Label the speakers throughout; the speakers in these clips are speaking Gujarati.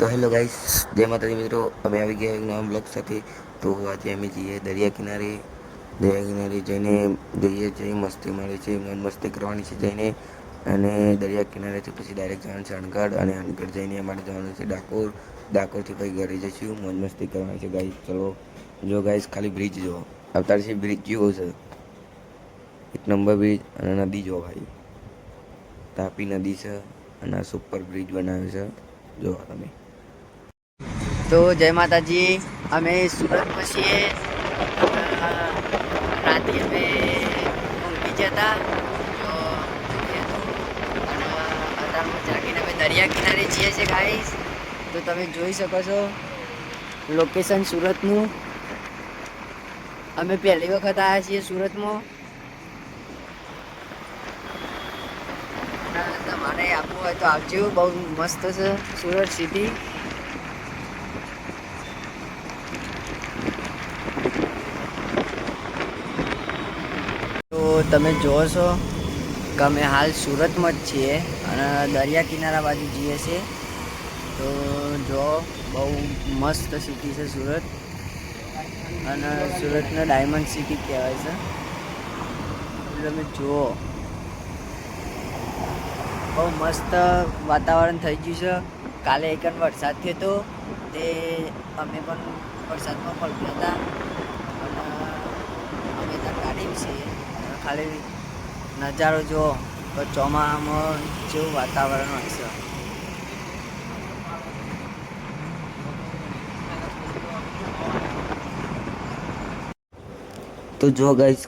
Speaker 1: તો હેલો ગાઈસ, જય માતાજી મિત્રો. અમે આવી ગયા એક નવા બ્લોગ સાથે. તો આજે અમે જઈએ દરિયા કિનારે. દરિયા કિનારે જઈને જઈએ જઈ મસ્તી મળે છે, મસ્તી કરવાની છે જઈને. અને દરિયા કિનારેથી પછી ડાયરેક્ટ જવાનું છે અણગઢ, અને અણગઢ જઈને અમારે જવાનું છે ડાકોર. ડાકોરથી પછી ઘરે જઈશું, મોજ મસ્તી કરવાની છે ગાઈસ. ચલો જો ગાઈસ, ખાલી બ્રિજ જુઓ. અત્યારે છે બ્રિજ જેવો છે, એક નંબર બ્રિજ. અને નદી જો ભાઈ, તાપી નદી છે અને આ સુપર બ્રિજ બનાવ્યો છે, જો તમે.
Speaker 2: તો જય માતાજી. અમે સુરતમાં છીએ. રાતે અમે ઊંઘી જતા તો અને અત્યારમાં જાગીને અમે દરિયા કિનારે જઈએ છીએ ગાઈસ. તો તમે જોઈ શકો છો લોકેશન સુરતનું. અમે પહેલી વખત આવ્યા છીએ સુરતમાં. તમારે આપવું હોય તો આવજો, બહુ મસ્ત છે સુરત સિટી. તો તમે જોવો છો કે અમે હાલ સુરતમાં જ છીએ અને દરિયા કિનારા બાજુ જઈએ છીએ. તો જો બહુ મસ્ત સિટી છે સુરત, અને સુરતને ડાયમંડ સિટી કહેવાય છે. તમે જુઓ, બહુ મસ્ત વાતાવરણ થઈ ગયું છે. કાલે એક વરસાદ થયો હતો, તે અમે પણ વરસાદમાં પલટ્યા હતા. અને અમે ત્યાં ગાડી છીએ, ખાલી નજારો જુઓ તો ચોમાસામાં જેવું વાતાવરણ હોય છે.
Speaker 1: તો જો ગાઈસ,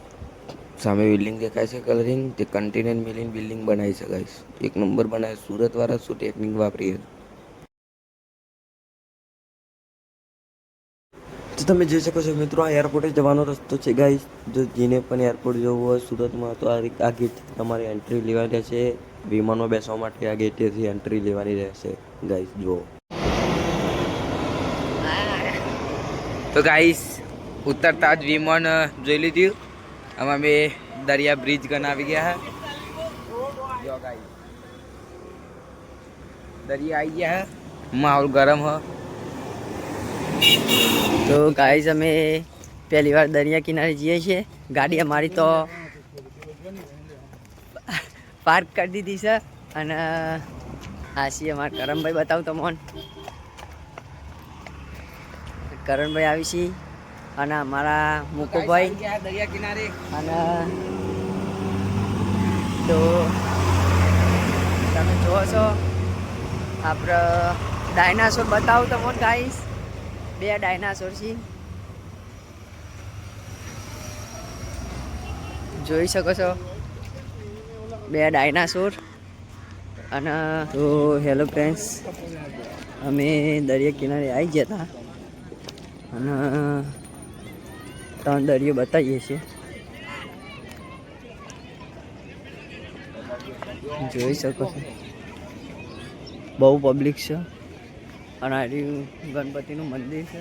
Speaker 1: સામે બિલ્ડિંગ દેખાય છે કલરિંગ, તે કન્ટેનર મિલિંગ બિલ્ડિંગ બનાવી છે ગાઈસ. એક નંબર બનાવે. સુરત વાળા શું ટેકનિક વાપરી છે. તો તમે જોઈ શકો છો મિત્રો, આ એરપોર્ટે જવાનો રસ્તો છે ગાઈસ. જો જેને પણ એરપોર્ટ જવું હોય સુરતમાં, તો આ ગેટથી તમારે એન્ટ્રી લેવાની રહેશે. વિમાનો બેસવા માટે આ ગેટેથી એન્ટ્રી લેવાની રહેશે ગાઈસ. જુઓ તો ગાઈસ, ઉતરતા જ વિમાન જોઈ લીધું. આમાં અમે દરિયા બ્રિજ ગણ આવી ગયા હે. જો ગાઈસ, દરિયા આવી ગયા હે, માહોલ ગરમ હ.
Speaker 2: તો ગાઈસ, અમે પહેલી વાર દરિયા કિનારે જઈએ છીએ. ગાડી અમારી તો પાર્ક કરી દીધી છે. અને આ છીએ અમારા કરમભાઈ. બતાવું તમને, કરણભાઈ આવી છે, અને અમારા મુકુભાઈ
Speaker 1: દરિયા કિનારે.
Speaker 2: અને તો તમે જુઓ છો આપણે ડાયનાસોર. બતાવું તમને ગાઈસ, 2 ડાયનાસોર છે, જોઈ શકો છો 2 ડાયનાસોર. અને તો હેલો ફ્રેન્ડ્સ, અમે દરિયા કિનારે આવી ગયા હતા અને ત્રણ દરિયો બતાવીએ છીએ. જોઈ શકો છો બહુ પબ્લિક છે. અને આ ગણપતિનું મંદિર છે.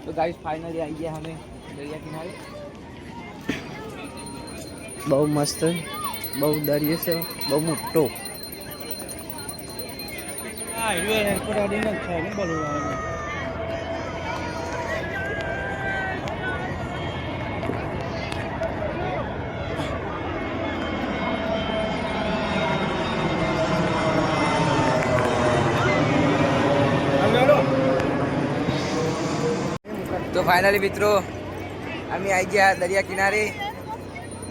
Speaker 1: તો ગાઈસ, ફાઇનલી આવી ગયા અમે દરિયા કિનારે.
Speaker 2: બહુ મસ્ત, બહુ દરિયો છે, બહુ મોટો.
Speaker 1: તો ફાઇનલી મિત્રો, અમે આવી ગયા દરિયા કિનારે.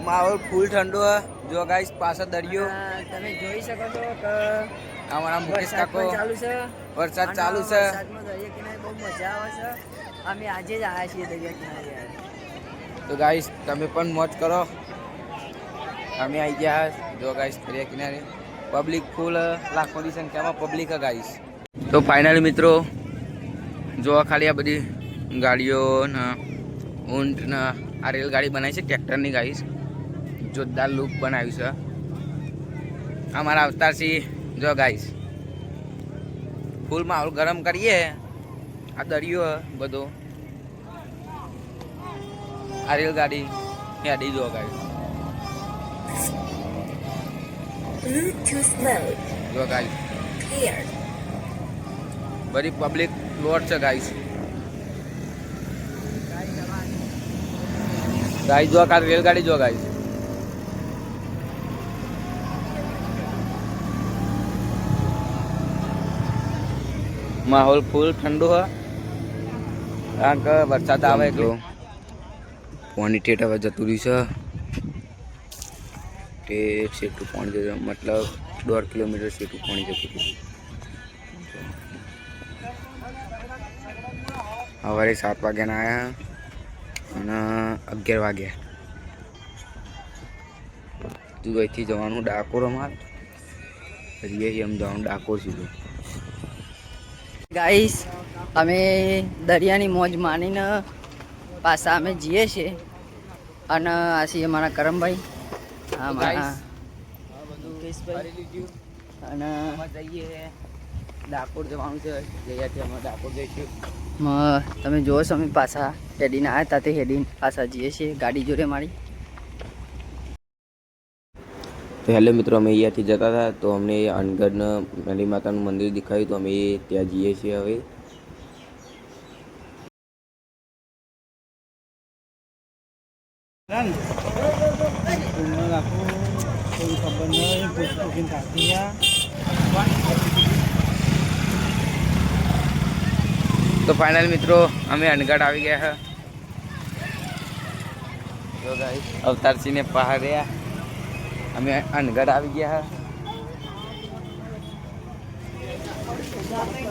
Speaker 1: માહોલ ફૂલ ઠંડો હ. જો ગાઈસ, પાછળ દરિયો.
Speaker 2: તમે જોઈ શકો છો કે
Speaker 1: અમારા મુકેશ
Speaker 2: વરસાદ
Speaker 1: કાકો,
Speaker 2: પણ ચાલુ છે.
Speaker 1: વરસાદ
Speaker 2: અને
Speaker 1: ચાલુ છે.
Speaker 2: વરસાદમાં દરિયા કિનારે બહુ મજા આવે છે. અમે આજે જ આવ્યા છીએ દરિયા કિનારે.
Speaker 1: તો ગાઈસ, તમે પણ મોજ કરો. અમે આવી ગયા. જો ગાઈસ, દરિયા કિનારે પબ્લિક ફૂલ, લાખોની સંખ્યામાં પબ્લિક હ ગાઈસ. તો ફાઇનલી મિત્રો, જોવા ખાલી આ બધી ગાડીઓ ને ઊંટ ને આ રેલગાડી બનાવી છે ટ્રેક્ટરની ગાઈસ. જોરદાર લુક બનાવ્યું છે. અમારા અવતારસિંહ જો ગાઈસ, ફૂલ માહોલ ગરમ કરીએ. આ દરિયો બધો, આ રેલગાડી હેડી જો ગાઈસ. જો ગાઈસ,
Speaker 3: બધી પબ્લિક લોટ છે ગાઈસ. ગાઈસ જો કાલ રેલગાડી જો ગાઈસ. માહોલ ફૂલ ઠંડુ હ કારણ કે વરસાદ આવે એટલે પાણી ઠેઠ હવે જતું રહ્યું છે. તે સેટું પાણી જતું મતલબ 1.5 કિલોમીટર સેટું પાણી જતું રહ્યું. સવારે 7 વાગ્યાના આવ્યા અને 11 વાગ્યા. તું અહીંથી જવાનું ડાકોર. અમારે હજી એમ જવાનું ડાકોર સીધું.
Speaker 2: ગાઈસ અમે દરિયાની મોજ માણીને પાછા અમે જઈએ છીએ અને આ છીએ અમારા કરમભાઈ, આ મારા મુકેશભાઈ અને જઈએ ડાકોર જવાનું છે. જઈયાથી અમે ડાકોર જઈશું. તમે જોવો છો અમે પાછા હેડીને આવ્યા હતા તે હેડીને પાછા જઈએ છીએ ગાડી જોડે મારી.
Speaker 1: તો હેલો મિત્રો, અમે અહીંયાથી જતા હતા તો અમને અનગઢ મેલી માતાનું મંદિર દેખાયું તો અમે ત્યાં જઈએ છીએ હવે.
Speaker 3: તો ફાઇનલ મિત્રો અમે અનગઢ આવી ગયા છે. જો ગાઈસ અવતારસિંહને પહાડ્યા અમે અનગઢ આવી ગયા.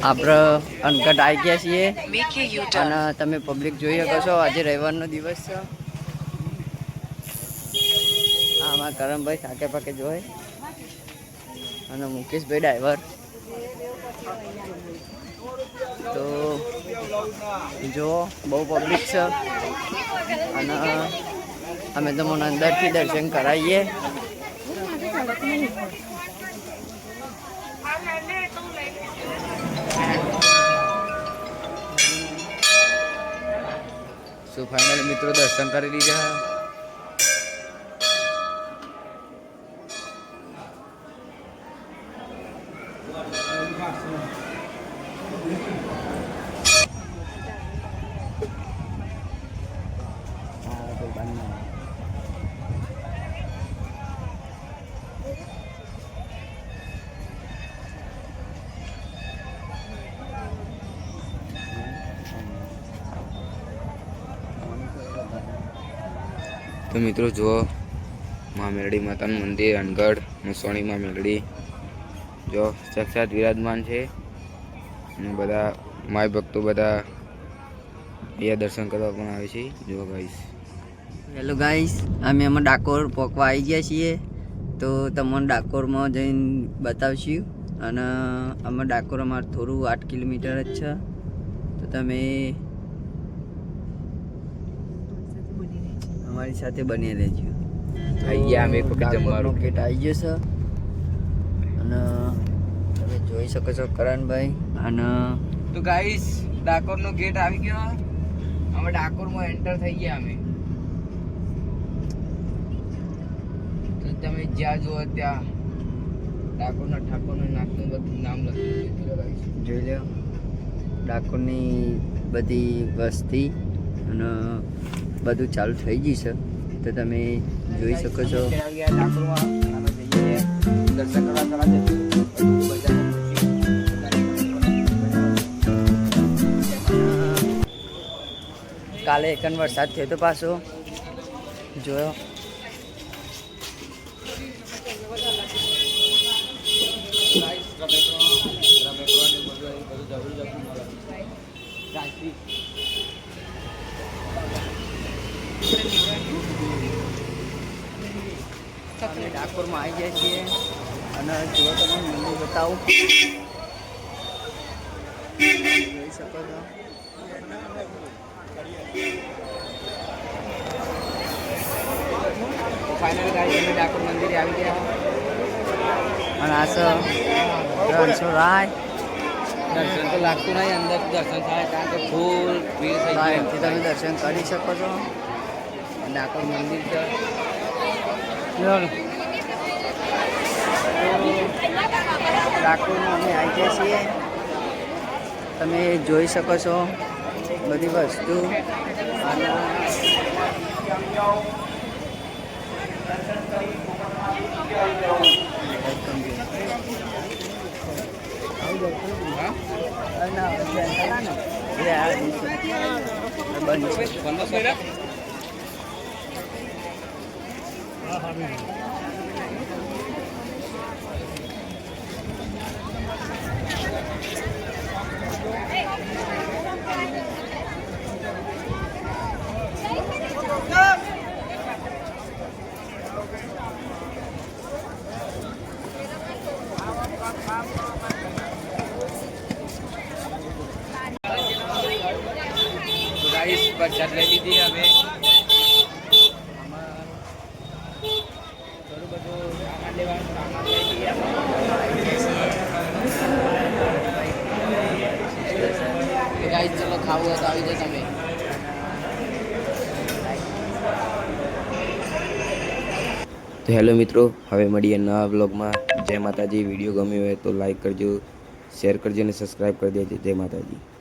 Speaker 2: આપણે અનગઢ આવી ગયા છીએ અને તમે પબ્લિક જોઈ શકો છો. આજે રવિવારનો દિવસ છે. આમાં કરમભાઈ થાકે પાકે જોઈ અને મુકેશભાઈ ડ્રાઈવર. તો જો બહુ પબ્લિક છે અને અમે તમને અંદરથી દર્શન કરાવીએ.
Speaker 3: સો ફાઇનલી મિત્રો દર્શન કરી લીધા. તો મિત્રો જુઓ મા મેલડી માતાનું મંદિર અનગઢ મસવાણી માં મેલડી જો સાક્ષાત વિરાજમાન છે અને બધા માય ભક્તો બધા અહીંયા દર્શન કરવા પણ આવે છે. જો ગાઈસ
Speaker 2: હેલો ગાઈસ, અમે ડાકોર પોકવા આવી ગયા છીએ તો તમને ડાકોરમાં જઈને બતાવશું. અને અમે ડાકોર અમારે થોડું 8 કિલોમીટર જ છે તો તમે અમારી સાથે બની રહેજો.
Speaker 3: આવી ગયા અમે એક વખત જમવાનું.
Speaker 2: ગેટ આવી ગયો છે અને તમે જોઈ શકો છો કરણભાઈ. અને
Speaker 3: તો ગાઈસ ડાકોરનો ગેટ આવી ગયો. અમે ડાકોરમાં એન્ટર થઈ ગયા અમે. તો તમે જ્યાં જુઓ ત્યાં ડાકોરના ઠાકોરના નામનું બધું નામ લખ્યું છે. ગાઈસ
Speaker 2: જોઈ લો ડાકોરની બધી વસ્તી અને બધું ચાલુ થઈ ગયું છે તો તમે જોઈ શકો છો.
Speaker 3: ડાકોરમાં અમે જઈએ દર્શન કરવા જઈશું.
Speaker 2: કાલે એકન વરસાદ થયો તો પાછો જોયો. અમે ડાકોરમાં આવી જાય છીએ અને જો તમે મંદિર બતાવું જોઈ શકો છો.
Speaker 3: ફાઇનલ ગાડી અમે ડાકોર મંદિરે આવી ગયા
Speaker 2: અને આ છે રણછોડરાય.
Speaker 3: દર્શન તો લાગતું નહીં, અંદર દર્શન થાય કારણ કે ફૂલ ભીડ થઈ ગઈ.
Speaker 2: એમથી તમે દર્શન કરી શકો છો.
Speaker 3: ડાકોર મંદિર છે.
Speaker 2: ડાકોરમાં અમે આવી ગયા છીએ તમે જોઈ શકો છો બધી વસ્તુ અને
Speaker 3: ગાઈસ પ્રસાદ લઈ લીધી હવે થોડું બધું સામાન લેવાનું સામાન લઈ લઈએ ગાઈસ ચલો ખાવું હોય તો આવી જાઓ તમે તો હેલો મિત્રો હવે મળીએ નવા બ્લોગમાં જય માતાજી વિડીયો ગમ્યો હોય તો લાઈક કરજો શેર કરજો અને સબસ્ક્રાઈબ કરી દેજો જય માતાજી